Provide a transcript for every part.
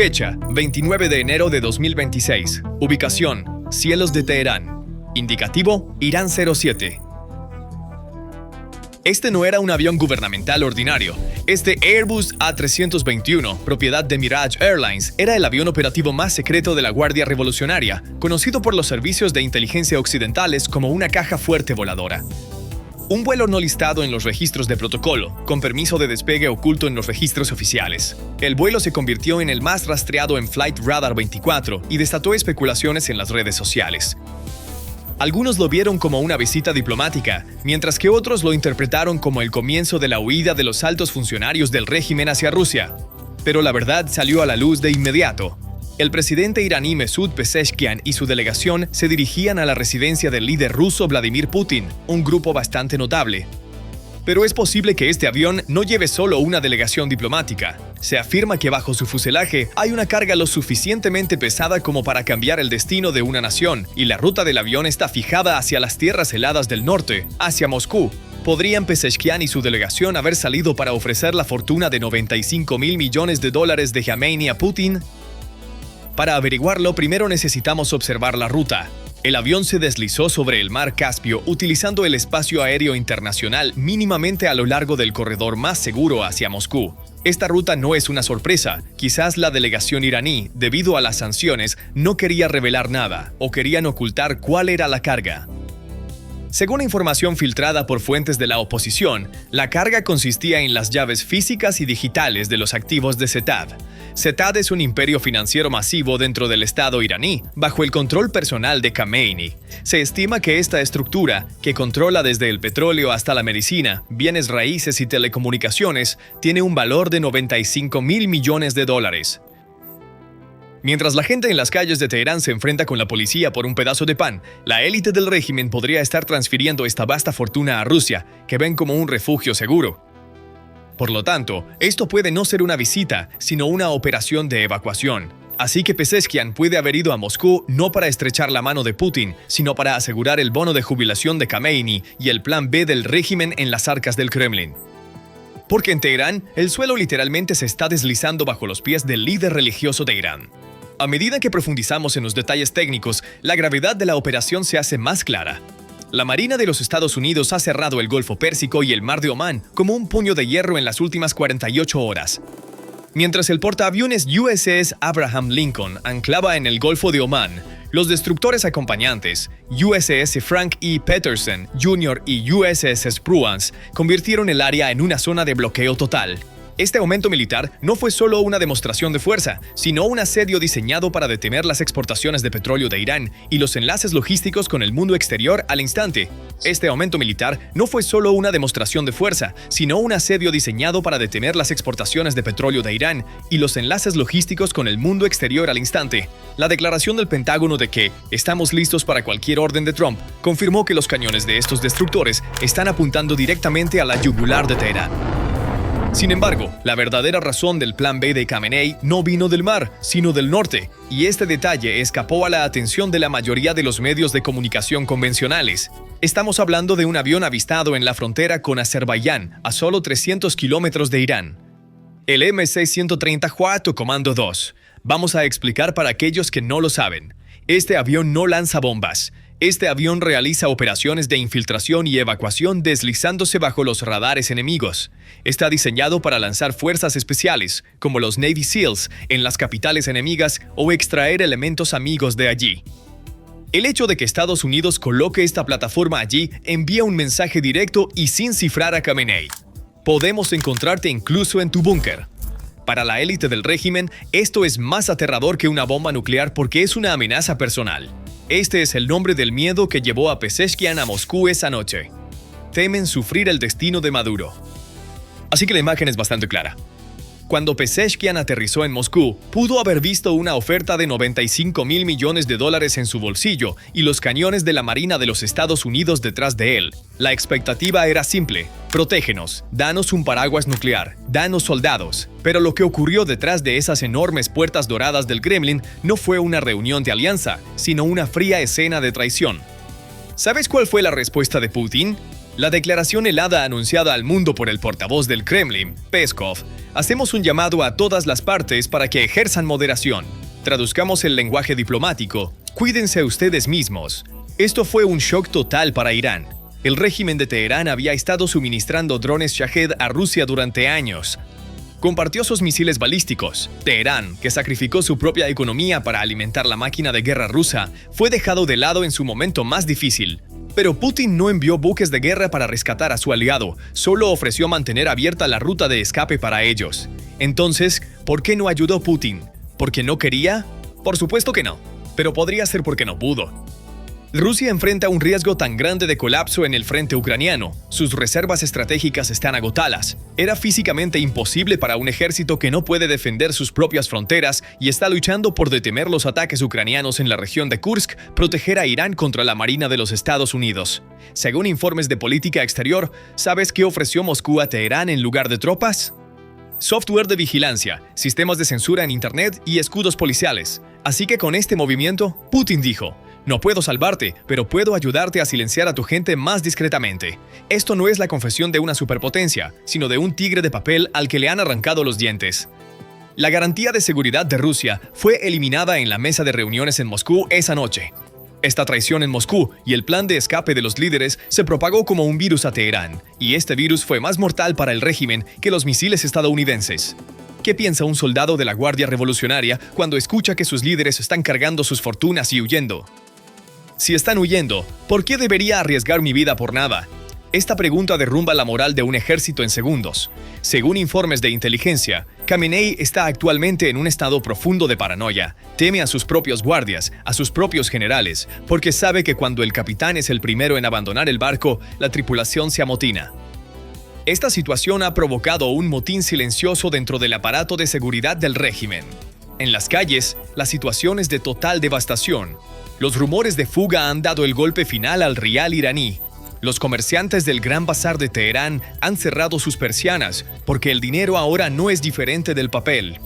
Fecha: 29 de enero de 2026. Ubicación: cielos de Teherán. Indicativo: Irán 07. Este no era un avión gubernamental ordinario. Este Airbus A321, propiedad de Mirage Airlines, era el avión operativo más secreto de la Guardia Revolucionaria, conocido por los servicios de inteligencia occidentales como una caja fuerte voladora. Un vuelo no listado en los registros de protocolo, con permiso de despegue oculto en los registros oficiales. El vuelo se convirtió en el más rastreado en Flight Radar 24 y desató especulaciones en las redes sociales. Algunos lo vieron como una visita diplomática, mientras que otros lo interpretaron como el comienzo de la huida de los altos funcionarios del régimen hacia Rusia. Pero la verdad salió a la luz de inmediato. El presidente iraní Mesud Pezeshkian y su delegación se dirigían a la residencia del líder ruso Vladimir Putin, un grupo bastante notable. Pero es posible que este avión no lleve solo una delegación diplomática. Se afirma que bajo su fuselaje hay una carga lo suficientemente pesada como para cambiar el destino de una nación, y la ruta del avión está fijada hacia las tierras heladas del norte, hacia Moscú. ¿Podrían Pezeshkian y su delegación haber salido para ofrecer la fortuna de $95 mil millones de Jamenei a Putin? Para averiguarlo, primero necesitamos observar la ruta. El avión se deslizó sobre el mar Caspio utilizando el espacio aéreo internacional mínimamente a lo largo del corredor más seguro hacia Moscú. Esta ruta no es una sorpresa. Quizás la delegación iraní, debido a las sanciones, no quería revelar nada o querían ocultar cuál era la carga. Según información filtrada por fuentes de la oposición, la carga consistía en las llaves físicas y digitales de los activos de Setad. Setad es un imperio financiero masivo dentro del Estado iraní, bajo el control personal de Khamenei. Se estima que esta estructura, que controla desde el petróleo hasta la medicina, bienes raíces y telecomunicaciones, tiene un valor de $95 mil millones. Mientras la gente en las calles de Teherán se enfrenta con la policía por un pedazo de pan, la élite del régimen podría estar transfiriendo esta vasta fortuna a Rusia, que ven como un refugio seguro. Por lo tanto, esto puede no ser una visita, sino una operación de evacuación. Así que Pezeshkian puede haber ido a Moscú no para estrechar la mano de Putin, sino para asegurar el bono de jubilación de Khamenei y el plan B del régimen en las arcas del Kremlin. Porque en Teherán, el suelo literalmente se está deslizando bajo los pies del líder religioso de Irán. A medida que profundizamos en los detalles técnicos, la gravedad de la operación se hace más clara. La Marina de los Estados Unidos ha cerrado el Golfo Pérsico y el Mar de Omán como un puño de hierro en las últimas 48 horas. Mientras el portaaviones USS Abraham Lincoln anclaba en el Golfo de Omán, los destructores acompañantes, USS Frank E. Peterson Jr. y USS Spruance, convirtieron el área en una zona de bloqueo total. Este aumento militar no fue solo una demostración de fuerza, sino un asedio diseñado para detener las exportaciones de petróleo de Irán y los enlaces logísticos con el mundo exterior al instante. Este aumento militar no fue solo una demostración de fuerza, sino un asedio diseñado para detener las exportaciones de petróleo de Irán y los enlaces logísticos con el mundo exterior al instante. La declaración del Pentágono de que estamos listos para cualquier orden de Trump confirmó que los cañones de estos destructores están apuntando directamente a la yugular de Teherán. Sin embargo, la verdadera razón del plan B de Khamenei no vino del mar, sino del norte, y este detalle escapó a la atención de la mayoría de los medios de comunicación convencionales. Estamos hablando de un avión avistado en la frontera con Azerbaiyán, a solo 300 kilómetros de Irán. El MC-130 Juato Comando 2. Vamos a explicar para aquellos que no lo saben. Este avión no lanza bombas. Este avión realiza operaciones de infiltración y evacuación deslizándose bajo los radares enemigos. Está diseñado para lanzar fuerzas especiales, como los Navy SEALs, en las capitales enemigas o extraer elementos amigos de allí. El hecho de que Estados Unidos coloque esta plataforma allí envía un mensaje directo y sin cifrar a Khamenei. Podemos encontrarte incluso en tu búnker. Para la élite del régimen, esto es más aterrador que una bomba nuclear porque es una amenaza personal. Este es el nombre del miedo que llevó a Pezeshkian a Moscú esa noche. Temen sufrir el destino de Maduro. Así que la imagen es bastante clara. Cuando Pezeshkian aterrizó en Moscú, pudo haber visto una oferta de $95 mil millones en su bolsillo y los cañones de la Marina de los Estados Unidos detrás de él. La expectativa era simple: protégenos, danos un paraguas nuclear, danos soldados. Pero lo que ocurrió detrás de esas enormes puertas doradas del Kremlin no fue una reunión de alianza, sino una fría escena de traición. ¿Sabes cuál fue la respuesta de Putin? La declaración helada anunciada al mundo por el portavoz del Kremlin, Peskov: hacemos un llamado a todas las partes para que ejerzan moderación. Traduzcamos el lenguaje diplomático: cuídense ustedes mismos. Esto fue un shock total para Irán. El régimen de Teherán había estado suministrando drones Shahed a Rusia durante años. Compartió sus misiles balísticos. Teherán, que sacrificó su propia economía para alimentar la máquina de guerra rusa, fue dejado de lado en su momento más difícil. Pero Putin no envió buques de guerra para rescatar a su aliado, solo ofreció mantener abierta la ruta de escape para ellos. Entonces, ¿por qué no ayudó Putin? ¿Porque no quería? Por supuesto que no, pero podría ser porque no pudo. Rusia enfrenta un riesgo tan grande de colapso en el frente ucraniano. Sus reservas estratégicas están agotadas. Era físicamente imposible para un ejército que no puede defender sus propias fronteras y está luchando por detener los ataques ucranianos en la región de Kursk, proteger a Irán contra la Marina de los Estados Unidos. Según informes de política exterior, ¿sabes qué ofreció Moscú a Teherán en lugar de tropas? Software de vigilancia, sistemas de censura en Internet y escudos policiales. Así que con este movimiento, Putin dijo: no puedo salvarte, pero puedo ayudarte a silenciar a tu gente más discretamente. Esto no es la confesión de una superpotencia, sino de un tigre de papel al que le han arrancado los dientes. La garantía de seguridad de Rusia fue eliminada en la mesa de reuniones en Moscú esa noche. Esta traición en Moscú y el plan de escape de los líderes se propagó como un virus a Teherán, y este virus fue más mortal para el régimen que los misiles estadounidenses. ¿Qué piensa un soldado de la Guardia Revolucionaria cuando escucha que sus líderes están cargando sus fortunas y huyendo? Si están huyendo, ¿por qué debería arriesgar mi vida por nada? Esta pregunta derrumba la moral de un ejército en segundos. Según informes de inteligencia, Khamenei está actualmente en un estado profundo de paranoia. Teme a sus propios guardias, a sus propios generales, porque sabe que cuando el capitán es el primero en abandonar el barco, la tripulación se amotina. Esta situación ha provocado un motín silencioso dentro del aparato de seguridad del régimen. En las calles, la situación es de total devastación. Los rumores de fuga han dado el golpe final al rial iraní. Los comerciantes del Gran Bazar de Teherán han cerrado sus persianas porque el dinero ahora no es diferente del papel.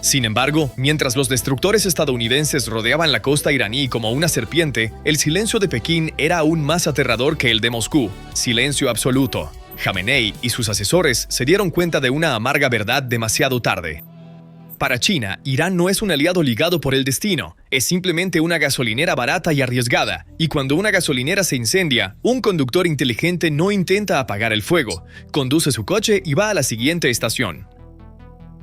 Sin embargo, mientras los destructores estadounidenses rodeaban la costa iraní como una serpiente, el silencio de Pekín era aún más aterrador que el de Moscú. Silencio absoluto. Khamenei y sus asesores se dieron cuenta de una amarga verdad demasiado tarde. Para China, Irán no es un aliado ligado por el destino, es simplemente una gasolinera barata y arriesgada, y cuando una gasolinera se incendia, un conductor inteligente no intenta apagar el fuego, conduce su coche y va a la siguiente estación.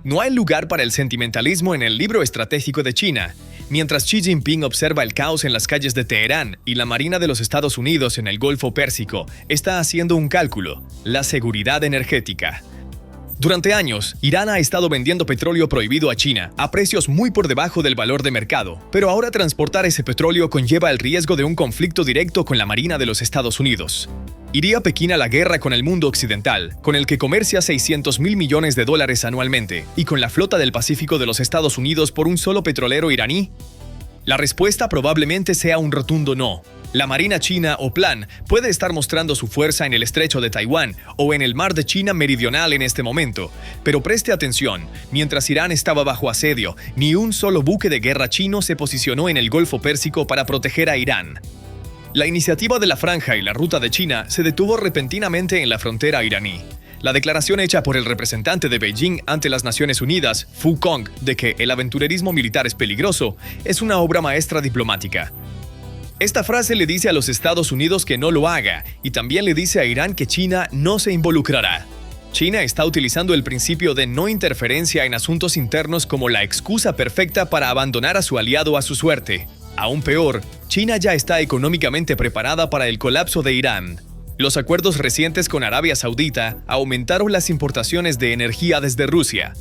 No hay lugar para el sentimentalismo en el libro estratégico de China. Mientras Xi Jinping observa el caos en las calles de Teherán y la Marina de los Estados Unidos en el Golfo Pérsico está haciendo un cálculo: la seguridad energética. Durante años, Irán ha estado vendiendo petróleo prohibido a China a precios muy por debajo del valor de mercado, pero ahora transportar ese petróleo conlleva el riesgo de un conflicto directo con la Marina de los Estados Unidos. ¿Iría Pekín a la guerra con el mundo occidental, con el que comercia $600.000 millones anualmente, y con la flota del Pacífico de los Estados Unidos por un solo petrolero iraní? La respuesta probablemente sea un rotundo no. La Marina china o Plan puede estar mostrando su fuerza en el estrecho de Taiwán o en el mar de China Meridional en este momento. Pero preste atención, mientras Irán estaba bajo asedio, ni un solo buque de guerra chino se posicionó en el Golfo Pérsico para proteger a Irán. La iniciativa de la Franja y la Ruta de China se detuvo repentinamente en la frontera iraní. La declaración hecha por el representante de Beijing ante las Naciones Unidas, Fu Kong, de que el aventurerismo militar es peligroso, es una obra maestra diplomática. Esta frase le dice a los Estados Unidos que no lo haga, y también le dice a Irán que China no se involucrará. China está utilizando el principio de no interferencia en asuntos internos como la excusa perfecta para abandonar a su aliado a su suerte. Aún peor, China ya está económicamente preparada para el colapso de Irán. Los acuerdos recientes con Arabia Saudita aumentaron las importaciones de energía desde Rusia.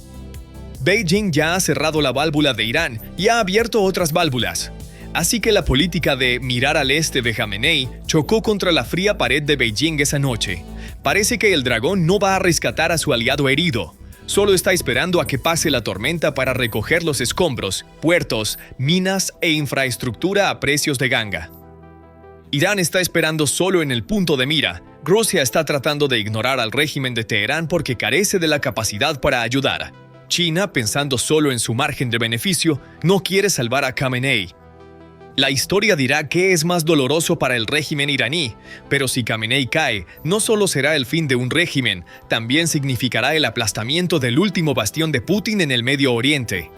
Beijing ya ha cerrado la válvula de Irán y ha abierto otras válvulas. Así que la política de mirar al este de Khamenei chocó contra la fría pared de Beijing esa noche. Parece que el dragón no va a rescatar a su aliado herido. Solo está esperando a que pase la tormenta para recoger los escombros, puertos, minas e infraestructura a precios de ganga. Irán está esperando solo en el punto de mira. Rusia está tratando de ignorar al régimen de Teherán porque carece de la capacidad para ayudar. China, pensando solo en su margen de beneficio, no quiere salvar a Khamenei. La historia dirá qué es más doloroso para el régimen iraní, pero si Khamenei cae, no solo será el fin de un régimen, también significará el aplastamiento del último bastión de Putin en el Medio Oriente.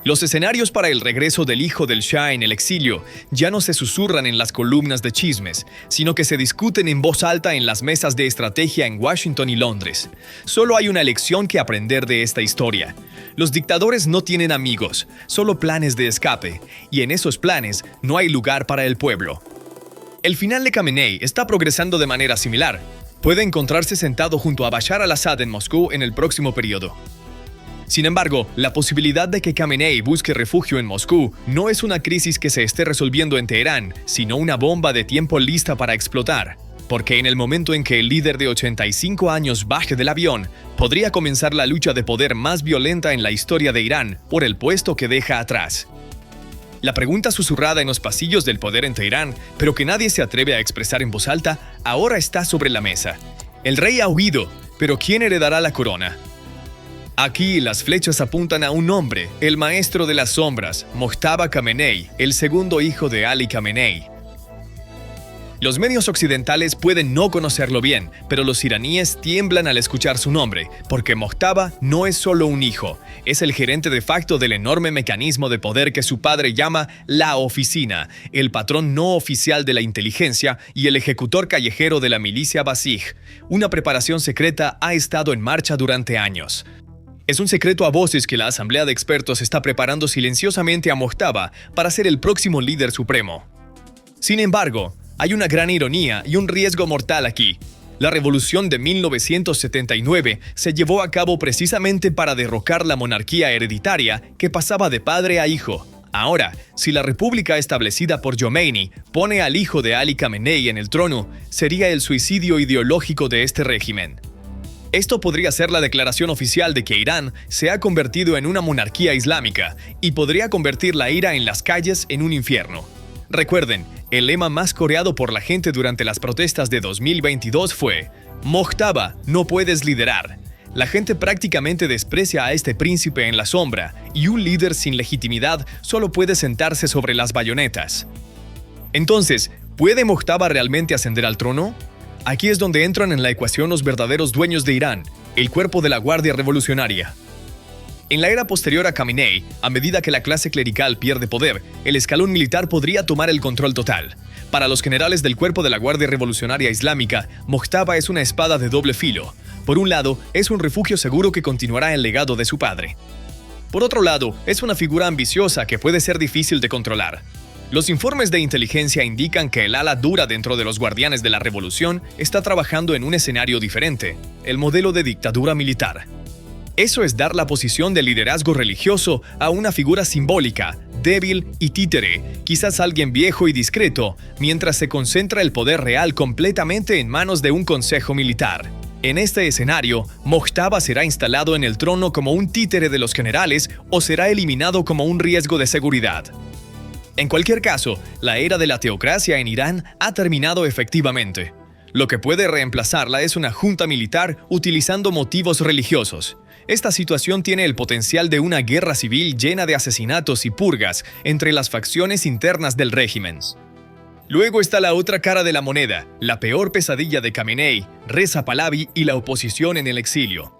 Los escenarios para el regreso del hijo del Shah en el exilio ya no se susurran en las columnas de chismes, sino que se discuten en voz alta en las mesas de estrategia en Washington y Londres. Solo hay una lección que aprender de esta historia. Los dictadores no tienen amigos, solo planes de escape, y en esos planes no hay lugar para el pueblo. El final de Khamenei está progresando de manera similar. Puede encontrarse sentado junto a Bashar al-Assad en Moscú en el próximo periodo. Sin embargo, la posibilidad de que Khamenei busque refugio en Moscú no es una crisis que se esté resolviendo en Teherán, sino una bomba de tiempo lista para explotar. Porque en el momento en que el líder de 85 años baje del avión, podría comenzar la lucha de poder más violenta en la historia de Irán por el puesto que deja atrás. La pregunta susurrada en los pasillos del poder en Teherán, pero que nadie se atreve a expresar en voz alta, ahora está sobre la mesa. El rey ha huido, pero ¿quién heredará la corona? Aquí las flechas apuntan a un hombre, el maestro de las sombras, Mojtaba Khamenei, el segundo hijo de Ali Khamenei. Los medios occidentales pueden no conocerlo bien, pero los iraníes tiemblan al escuchar su nombre, porque Mojtaba no es solo un hijo, es el gerente de facto del enorme mecanismo de poder que su padre llama la oficina, el patrón no oficial de la inteligencia y el ejecutor callejero de la milicia Basij. Una preparación secreta ha estado en marcha durante años. Es un secreto a voces que la Asamblea de Expertos está preparando silenciosamente a Mojtaba para ser el próximo líder supremo. Sin embargo, hay una gran ironía y un riesgo mortal aquí. La revolución de 1979 se llevó a cabo precisamente para derrocar la monarquía hereditaria que pasaba de padre a hijo. Ahora, si la república establecida por Khomeini pone al hijo de Ali Khamenei en el trono, sería el suicidio ideológico de este régimen. Esto podría ser la declaración oficial de que Irán se ha convertido en una monarquía islámica y podría convertir la ira en las calles en un infierno. Recuerden, el lema más coreado por la gente durante las protestas de 2022 fue «Mojtaba, no puedes liderar». La gente prácticamente desprecia a este príncipe en la sombra y un líder sin legitimidad solo puede sentarse sobre las bayonetas. Entonces, ¿puede Mojtaba realmente ascender al trono? Aquí es donde entran en la ecuación los verdaderos dueños de Irán, el cuerpo de la Guardia Revolucionaria. En la era posterior a Khamenei, a medida que la clase clerical pierde poder, el escalón militar podría tomar el control total. Para los generales del cuerpo de la Guardia Revolucionaria Islámica, Mojtaba es una espada de doble filo. Por un lado, es un refugio seguro que continuará el legado de su padre. Por otro lado, es una figura ambiciosa que puede ser difícil de controlar. Los informes de inteligencia indican que el ala dura dentro de los guardianes de la revolución está trabajando en un escenario diferente, el modelo de dictadura militar. Eso es dar la posición de liderazgo religioso a una figura simbólica, débil y títere, quizás alguien viejo y discreto, mientras se concentra el poder real completamente en manos de un consejo militar. En este escenario, Mojtaba será instalado en el trono como un títere de los generales o será eliminado como un riesgo de seguridad. En cualquier caso, la era de la teocracia en Irán ha terminado efectivamente. Lo que puede reemplazarla es una junta militar utilizando motivos religiosos. Esta situación tiene el potencial de una guerra civil llena de asesinatos y purgas entre las facciones internas del régimen. Luego está la otra cara de la moneda, la peor pesadilla de Khamenei, Reza Pahlavi y la oposición en el exilio.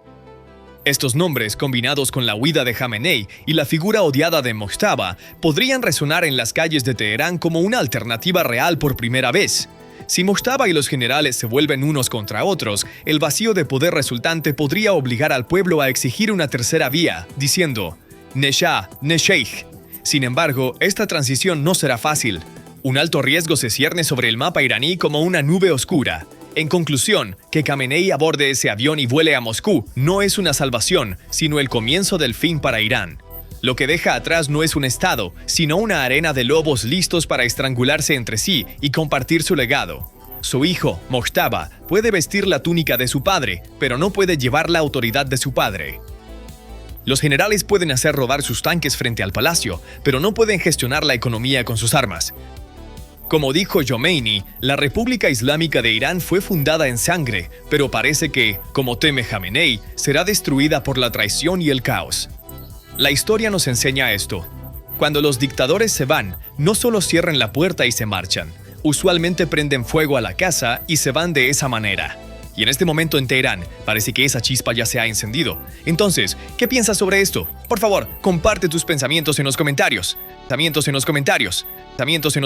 Estos nombres, combinados con la huida de Khamenei y la figura odiada de Mojtaba, podrían resonar en las calles de Teherán como una alternativa real por primera vez. Si Mojtaba y los generales se vuelven unos contra otros, el vacío de poder resultante podría obligar al pueblo a exigir una tercera vía, diciendo «Ne Shah, ne Sheikh». Sin embargo, esta transición no será fácil. Un alto riesgo se cierne sobre el mapa iraní como una nube oscura. En conclusión, que Khamenei aborde ese avión y vuele a Moscú no es una salvación, sino el comienzo del fin para Irán. Lo que deja atrás no es un estado, sino una arena de lobos listos para estrangularse entre sí y compartir su legado. Su hijo, Mojtaba, puede vestir la túnica de su padre, pero no puede llevar la autoridad de su padre. Los generales pueden hacer rodar sus tanques frente al palacio, pero no pueden gestionar la economía con sus armas. Como dijo Khomeini, la República Islámica de Irán fue fundada en sangre, pero parece que, como teme Khamenei, será destruida por la traición y el caos. La historia nos enseña esto. Cuando los dictadores se van, no solo cierran la puerta y se marchan, usualmente prenden fuego a la casa y se van de esa manera. Y en este momento en Teherán, parece que esa chispa ya se ha encendido. Entonces, ¿qué piensas sobre esto? Por favor, comparte tus pensamientos en los comentarios. Pensamientos en los comentarios. Pensamientos en los